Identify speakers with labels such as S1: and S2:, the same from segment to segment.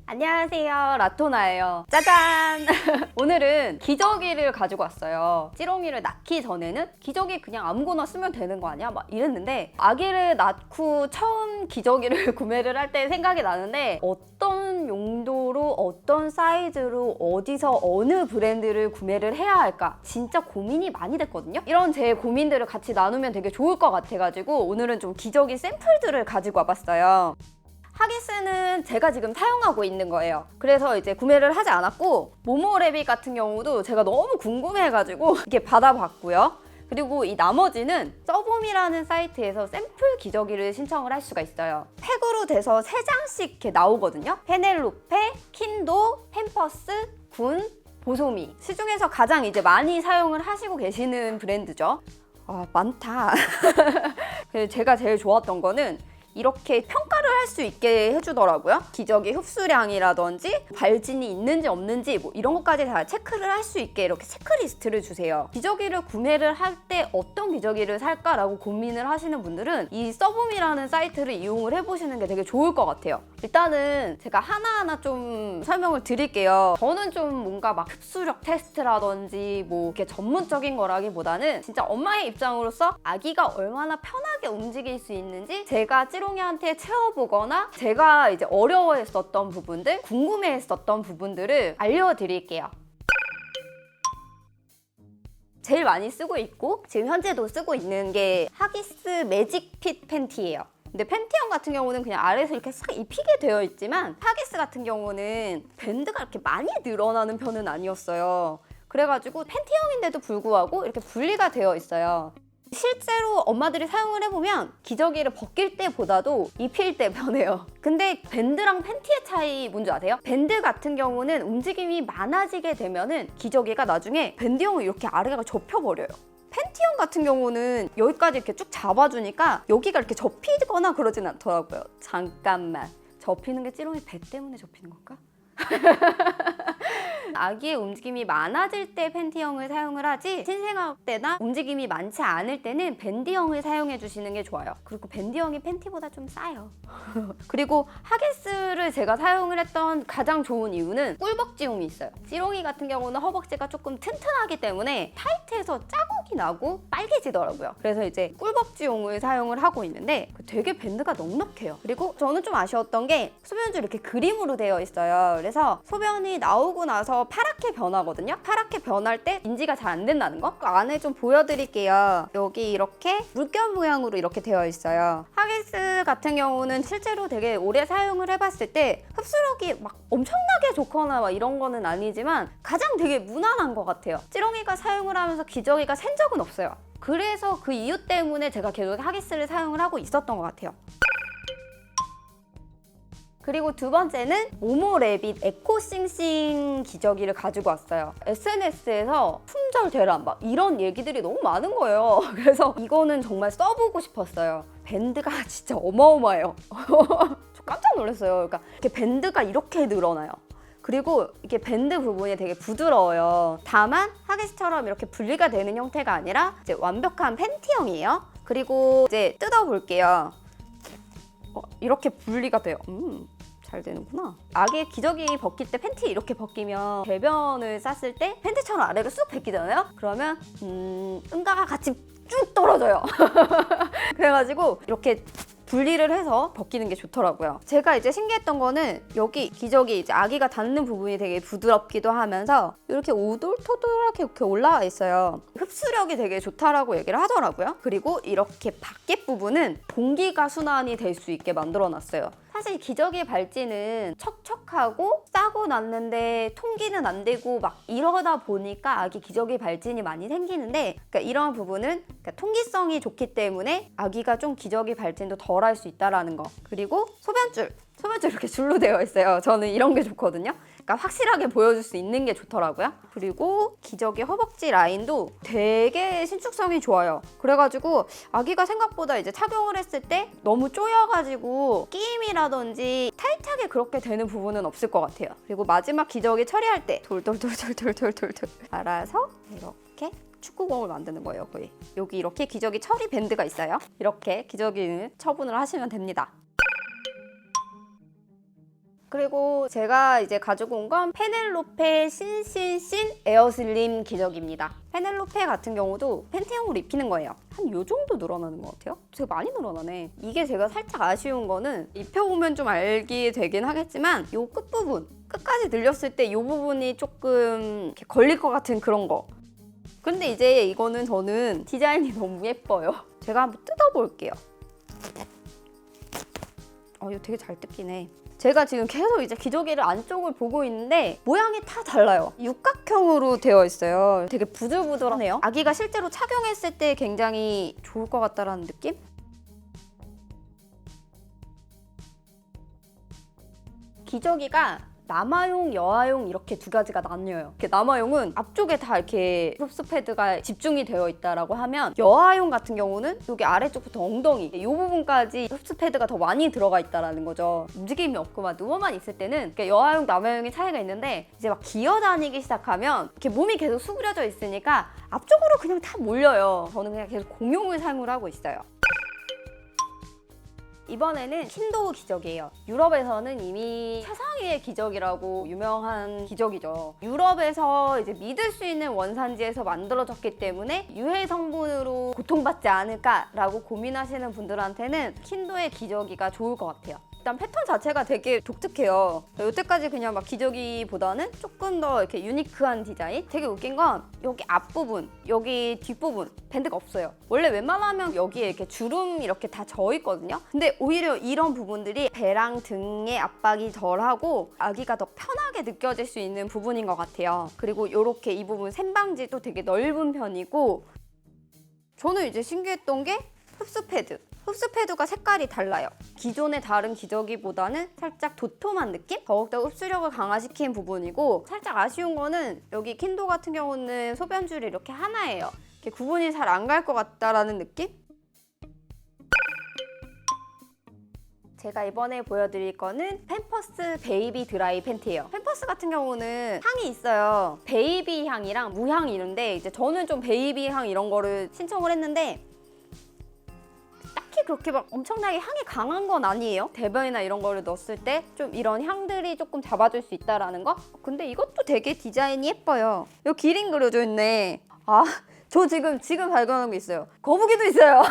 S1: 안녕하세요, 라토나예요. 짜잔! 오늘은 기저귀를 가지고 왔어요. 찌롱이를 낳기 전에는 기저귀 그냥 아무거나 쓰면 되는 거 아니야? 막 이랬는데 아기를 낳고 처음 기저귀를 구매를 할 때 생각이 나는데 어떤 용도로 어떤 사이즈로 어디서 어느 브랜드를 구매를 해야 할까 진짜 고민이 많이 됐거든요. 이런 제 고민들을 같이 나누면 되게 좋을 것 같아가지고 오늘은 좀 기저귀 샘플들을 가지고 와봤어요. 하기스는 제가 지금 사용하고 있는 거예요. 그래서 이제 구매를 하지 않았고 모모레빗 같은 경우도 제가 너무 궁금해가지고 이렇게 받아봤고요. 그리고 이 나머지는 써봄이라는 사이트에서 샘플 기저귀를 신청을 할 수가 있어요. 팩으로 돼서 3장씩 이렇게 나오거든요. 페넬로페, 킨도, 햄퍼스, 군, 보소미. 시중에서 가장 이제 많이 사용을 하시고 계시는 브랜드죠. 아, 많다. 제가 제일 좋았던 거는 이렇게 평가를 할 수 있게 해주더라고요. 기저귀 흡수량이라든지 발진이 있는지 없는지 뭐 이런 것까지 다 체크를 할 수 있게 이렇게 체크리스트를 주세요. 기저귀를 구매를 할 때 어떤 기저귀를 살까라고 고민을 하시는 분들은 이 써봄이라는 사이트를 이용을 해보시는 게 되게 좋을 것 같아요. 일단은 제가 하나하나 좀 설명을 드릴게요. 저는 좀 뭔가 막 흡수력 테스트라든지 뭐 이렇게 전문적인 거라기보다는 진짜 엄마의 입장으로서 아기가 얼마나 편하게 움직일 수 있는지 제가 찌롱이한테 채워보거나 제가 이제 어려워했었던 부분들, 궁금해했었던 부분들을 알려드릴게요. 제일 많이 쓰고 있고 지금 현재도 쓰고 있는 게 하기스 매직핏 팬티예요. 근데 팬티형 같은 경우는 그냥 아래에서 이렇게 싹 입히게 되어 있지만 하기스 같은 경우는 밴드가 이렇게 많이 늘어나는 편은 아니었어요. 그래가지고 팬티형인데도 불구하고 이렇게 분리가 되어 있어요. 실제로 엄마들이 사용을 해보면 기저귀를 벗길 때보다도 입힐 때 편해요. 근데 밴드랑 팬티의 차이 뭔지 아세요? 밴드 같은 경우는 움직임이 많아지게 되면은 기저귀가 나중에 밴드형을 이렇게 아래가 접혀버려요. 팬티형 같은 경우는 여기까지 이렇게 쭉 잡아주니까 여기가 이렇게 접히거나 그러진 않더라고요. 잠깐만, 접히는 게 찌롱이 배 때문에 접히는 건가? 아기의 움직임이 많아질 때 팬티형을 사용을 하지 신생아 때나 움직임이 많지 않을 때는 밴드형을 사용해 주시는 게 좋아요. 그리고 밴드형이 팬티보다 좀 싸요. 그리고 하기스를 제가 사용을 했던 가장 좋은 이유는 꿀벅지용이 있어요. 찌롱이 같은 경우는 허벅지가 조금 튼튼하기 때문에 타이트해서 자국이 나고 빨개지더라고요. 그래서 이제 꿀벅지용을 사용을 하고 있는데 되게 밴드가 넉넉해요. 그리고 저는 좀 아쉬웠던 게 소변줄 이렇게 그림으로 되어 있어요. 그래서 소변이 나오고 나서 파랗게 변하거든요. 파랗게 변할 때 인지가 잘 안 된다는 거? 그 안에 좀 보여드릴게요. 여기 이렇게 물결 모양으로 이렇게 되어 있어요. 하기스 같은 경우는 실제로 되게 오래 사용을 해봤을 때 흡수력이 막 엄청나게 좋거나 막 이런 거는 아니지만 가장 되게 무난한 것 같아요. 찌롱이가 사용을 하면서 기저귀가 샌 적은 없어요. 그래서 그 이유 때문에 제가 계속 하기스를 사용을 하고 있었던 것 같아요. 그리고 두 번째는 모모레빗 에코싱싱 기저귀를 가지고 왔어요. SNS에서 품절 대란 막 이런 얘기들이 너무 많은 거예요. 그래서 이거는 정말 써보고 싶었어요. 밴드가 진짜 어마어마해요. 저 깜짝 놀랐어요. 그러니까 이렇게 밴드가 이렇게 늘어나요. 그리고 이게 밴드 부분이 되게 부드러워요. 다만 하기스처럼 이렇게 분리가 되는 형태가 아니라 이제 완벽한 팬티형이에요. 그리고 이제 뜯어볼게요. 이렇게 분리가 돼요. 잘 되는구나. 아기 기저귀 벗길 때 팬티 이렇게 벗기면 배변을 쌌을 때 팬티처럼 아래로 쑥 벗기잖아요? 그러면 응가가 같이 쭉 떨어져요. 그래가지고 이렇게 분리를 해서 벗기는 게 좋더라고요. 제가 이제 신기했던 거는 여기 기저귀 이제 아기가 닿는 부분이 되게 부드럽기도 하면서 이렇게 오돌토돌하게 이렇게 올라와 있어요. 흡수력이 되게 좋다라고 얘기를 하더라고요. 그리고 이렇게 밖에 부분은 공기가 순환이 될 수 있게 만들어 놨어요. 사실 기저귀 발진은 척척하고 싸고 났는데 통기는 안 되고 막 이러다 보니까 아기 기저귀 발진이 많이 생기는데 그러니까 이런 부분은 그러니까 통기성이 좋기 때문에 아기가 좀 기저귀 발진도 덜 할 수 있다라는 거. 그리고 소변줄 이렇게 줄로 되어 있어요. 저는 이런 게 좋거든요. 그러니까 확실하게 보여줄 수 있는 게 좋더라고요. 그리고 기저귀 허벅지 라인도 되게 신축성이 좋아요. 그래가지고 아기가 생각보다 이제 착용을 했을 때 너무 쪼여가지고 끼임이라든지 타이트하게 그렇게 되는 부분은 없을 것 같아요. 그리고 마지막 기저귀 처리할 때 돌돌돌돌돌돌돌 알아서 이렇게 축구공을 만드는 거예요, 거의. 여기 이렇게 기저귀 처리 밴드가 있어요. 이렇게 기저귀는 처분을 하시면 됩니다. 그리고 제가 이제 가지고 온 건 페넬로페 신신신 에어슬림 기저귀입니다. 페넬로페 같은 경우도 팬티형으로 입히는 거예요. 한 요 정도 늘어나는 것 같아요. 되게 많이 늘어나네. 이게 제가 살짝 아쉬운 거는 입혀보면 좀 알게 되긴 하겠지만 요 끝부분, 끝까지 늘렸을 때 요 부분이 조금 이렇게 걸릴 것 같은 그런 거. 근데 이제 이거는 저는 디자인이 너무 예뻐요. 제가 한번 뜯어볼게요. 이거 되게 잘 뜯기네. 제가 지금 계속 이제 기저귀를 안쪽을 보고 있는데 모양이 다 달라요. 육각형으로 되어 있어요. 되게 부들부들하네요. 아기가 실제로 착용했을 때 굉장히 좋을 것 같다라는 느낌? 기저귀가 남아용, 여아용 이렇게 두 가지가 나뉘어요. 이렇게 남아용은 앞쪽에 다 이렇게 흡수 패드가 집중이 되어 있다라고 하면 여아용 같은 경우는 여기 아래쪽부터 엉덩이 이 부분까지 흡수 패드가 더 많이 들어가 있다라는 거죠. 움직임이 없고 막 누워만 있을 때는 여아용, 남아용의 차이가 있는데 이제 막 기어다니기 시작하면 이렇게 몸이 계속 수그려져 있으니까 앞쪽으로 그냥 다 몰려요. 저는 그냥 계속 공용을 사용을 하고 있어요. 이번에는 킨도 기저귀예요. 유럽에서는 이미 최상위의 기저귀라고 유명한 기저귀죠. 유럽에서 이제 믿을 수 있는 원산지에서 만들어졌기 때문에 유해 성분으로 고통받지 않을까라고 고민하시는 분들한테는 킨도의 기저귀가 좋을 것 같아요. 일단 패턴 자체가 되게 독특해요. 여태까지 그냥 막 기저귀보다는 조금 더 이렇게 유니크한 디자인? 되게 웃긴 건 여기 앞부분, 여기 뒷부분 밴드가 없어요. 원래 웬만하면 여기에 이렇게 주름 이렇게 다 져 있거든요. 근데 오히려 이런 부분들이 배랑 등의 압박이 덜하고 아기가 더 편하게 느껴질 수 있는 부분인 것 같아요. 그리고 이렇게 이 부분 샘방지도 되게 넓은 편이고 저는 이제 신기했던 게 흡수 패드. 흡수 패드가 색깔이 달라요. 기존의 다른 기저귀보다는 살짝 도톰한 느낌? 더욱더 흡수력을 강화시킨 부분이고 살짝 아쉬운 거는 여기 킨도 같은 경우는 소변줄이 이렇게 하나예요. 이렇게 구분이 잘 안 갈 것 같다라는 느낌? 제가 이번에 보여드릴 거는 팸퍼스 베이비 드라이 팬티예요. 팸퍼스 같은 경우는 향이 있어요. 베이비 향이랑 무향이 있는데 이제 저는 좀 베이비 향 이런 거를 신청을 했는데 그렇게 막 엄청나게 향이 강한 건 아니에요. 대변이나 이런 거를 넣었을 때 좀 이런 향들이 조금 잡아줄 수 있다라는 거? 근데 이것도 되게 디자인이 예뻐요. 여기 기린 그려져 있네. 저 지금 발견한 게 있어요. 거북이도 있어요.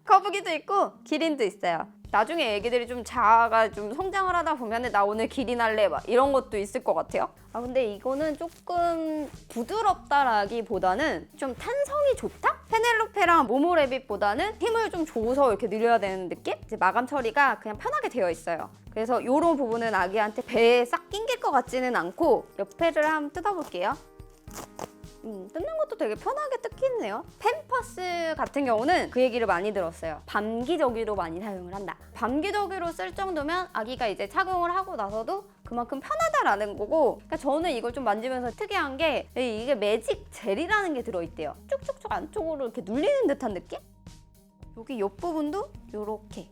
S1: 거북이도 있고 기린도 있어요. 나중에 애기들이 좀 자아가 좀 성장을 하다 보면 나 오늘 기린 할래 막 이런 것도 있을 것 같아요. 근데 이거는 조금 부드럽다라기보다는 좀 탄성이 좋다? 페넬로페랑 모모레빗보다는 힘을 좀 줘서 이렇게 늘려야 되는 느낌? 이제 마감 처리가 그냥 편하게 되어 있어요. 그래서 이런 부분은 아기한테 배에 싹 낑길 것 같지는 않고 옆에를 한번 뜯어볼게요. 뜯는 것도 되게 편하게 뜯기네요. 팸퍼스 같은 경우는 그 얘기를 많이 들었어요. 밤 기저귀로 많이 사용을 한다. 밤 기저귀로 쓸 정도면 아기가 이제 착용을 하고 나서도 그만큼 편하다라는 거고, 그러니까 저는 이걸 좀 만지면서 특이한 게 이게 매직 젤이라는 게 들어있대요. 쭉쭉쭉 안쪽으로 이렇게 눌리는 듯한 느낌? 여기 옆부분도 이렇게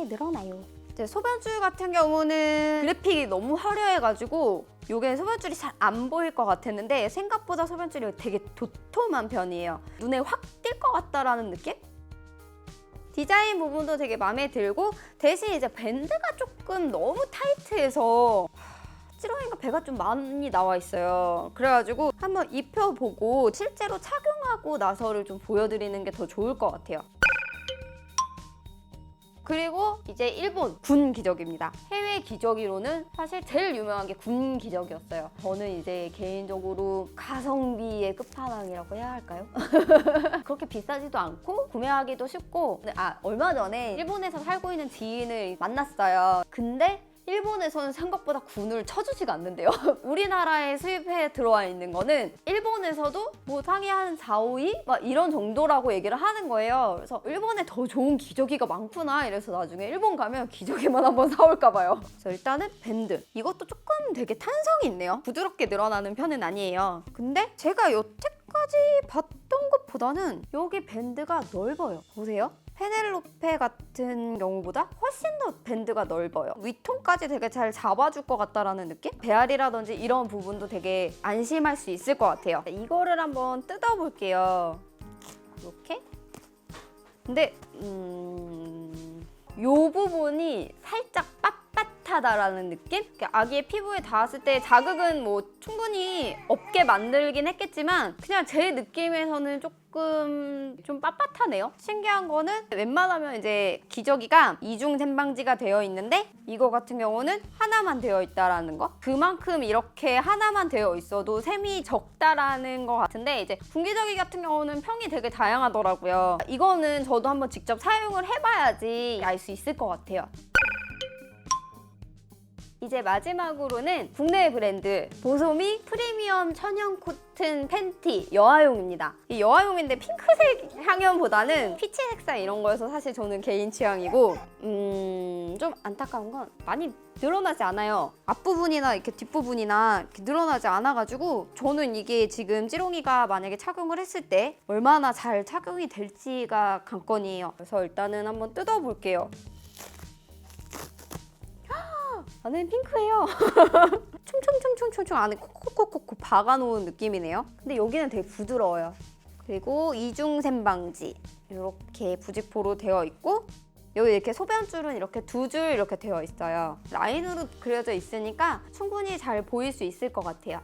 S1: 늘어나요. 소변줄 같은 경우는 그래픽이 너무 화려해가지고 이게 소변줄이 잘 안 보일 것 같았는데 생각보다 소변줄이 되게 도톰한 편이에요. 눈에 확 띌 것 같다라는 느낌? 디자인 부분도 되게 마음에 들고 대신 이제 밴드가 조금 너무 타이트해서 찌렁이가 배가 좀 많이 나와 있어요. 그래가지고 한번 입혀보고 실제로 착용하고 나서를 좀 보여드리는 게 더 좋을 것 같아요. 그리고 이제 일본 군 기저귀입니다. 해외 기저귀로는 사실 제일 유명한 게 군 기저귀였어요. 저는 이제 개인적으로 가성비의 끝판왕이라고 해야 할까요? 그렇게 비싸지도 않고 구매하기도 쉽고 얼마 전에 일본에서 살고 있는 지인을 만났어요. 근데 일본에서는 생각보다 군을 쳐주지가 않는데요. 우리나라에 수입해 들어와 있는 거는 일본에서도 뭐 상위 한 4, 5위? 막 이런 정도라고 얘기를 하는 거예요. 그래서 일본에 더 좋은 기저귀가 많구나 이래서 나중에 일본 가면 기저귀만 한번 사올까 봐요. 그래서 일단은 밴드. 이것도 조금 되게 탄성이 있네요. 부드럽게 늘어나는 편은 아니에요. 근데 제가 여태까지 봤던 것보다는 여기 밴드가 넓어요. 보세요. 페넬로페 같은 경우보다 훨씬 더 밴드가 넓어요. 위통까지 되게 잘 잡아줄 것 같다라는 느낌? 배앓이라든지 이런 부분도 되게 안심할 수 있을 것 같아요. 이거를 한번 뜯어볼게요. 이렇게. 근데 요 부분이 살짝 빳빳하다라는 느낌? 아기의 피부에 닿았을 때 자극은 뭐 충분히 없게 만들긴 했겠지만 그냥 제 느낌에서는 조금 좀 빳빳하네요. 신기한 거는 웬만하면 이제 기저귀가 이중 샘방지가 되어 있는데 이거 같은 경우는 하나만 되어 있다라는 거. 그만큼 이렇게 하나만 되어 있어도 샘이 적다라는 거 같은데 이제 분기저귀 같은 경우는 평이 되게 다양하더라고요. 이거는 저도 한번 직접 사용을 해봐야지 알 수 있을 것 같아요. 이제 마지막으로는 국내 브랜드 보소미 프리미엄 천연 코튼 팬티 여아용입니다. 이 여아용인데 핑크색 향연보다는 피치 색상 이런 거여서 사실 저는 개인 취향이고 좀 안타까운 건 많이 늘어나지 않아요. 앞부분이나 이렇게 뒷부분이나 이렇게 늘어나지 않아가지고 저는 이게 지금 찌롱이가 만약에 착용을 했을 때 얼마나 잘 착용이 될지가 관건이에요. 그래서 일단은 한번 뜯어볼게요. 안에는 핑크예요. 충충충충충충 안에 콕콕콕콕 박아놓은 느낌이네요. 근데 여기는 되게 부드러워요. 그리고 이중 샘방지 이렇게 부직포로 되어 있고 여기 이렇게 소변줄은 이렇게 두 줄 이렇게 되어 있어요. 라인으로 그려져 있으니까 충분히 잘 보일 수 있을 것 같아요.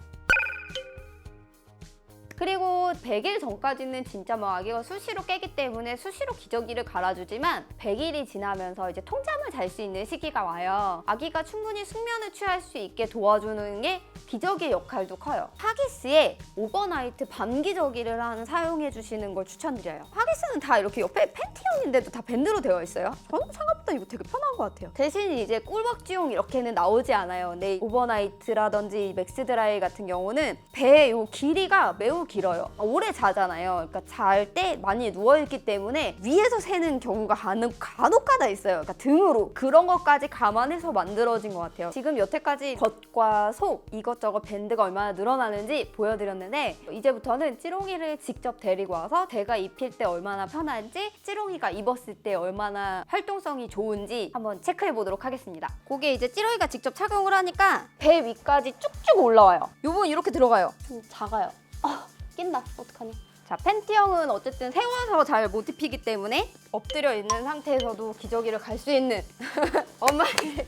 S1: 그리고 100일 전까지는 진짜 뭐 아기가 수시로 깨기 때문에 수시로 기저귀를 갈아주지만 100일이 지나면서 이제 통잠을 잘 수 있는 시기가 와요. 아기가 충분히 숙면을 취할 수 있게 도와주는 게 기저귀의 역할도 커요. 하기스의 오버나이트 밤 기저귀를 사용해 주시는 걸 추천드려요. 하기스는 다 이렇게 옆에 팬티형인데도 다 밴드로 되어 있어요. 저는 생각보다 이거 되게 편한 것 같아요. 대신 이제 꿀벅지용 이렇게는 나오지 않아요. 근데 오버나이트라든지 맥스드라이 같은 경우는 배의 요 길이가 매우 길어요. 오래 자잖아요. 그러니까 잘 때 많이 누워있기 때문에 위에서 새는 경우가 간혹가다 있어요. 그러니까 등으로. 그런 것까지 감안해서 만들어진 것 같아요. 지금 여태까지 겉과 속 이것저것 밴드가 얼마나 늘어나는지 보여드렸는데 이제부터는 찌롱이를 직접 데리고 와서 제가 입힐 때 얼마나 편한지 찌롱이가 입었을 때 얼마나 활동성이 좋은지 한번 체크해 보도록 하겠습니다. 그게 이제 찌롱이가 직접 착용을 하니까 배 위까지 쭉쭉 올라와요. 이 부분 이렇게 들어가요. 좀 작아요. 낀다. 어떡하니? 자, 팬티형은 어쨌든 세워서 잘 못 입히기 때문에 엎드려 있는 상태에서도 기저귀를 갈 수 있는 엄마의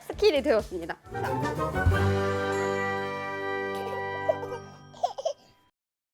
S1: 스킬이 되었습니다. 자.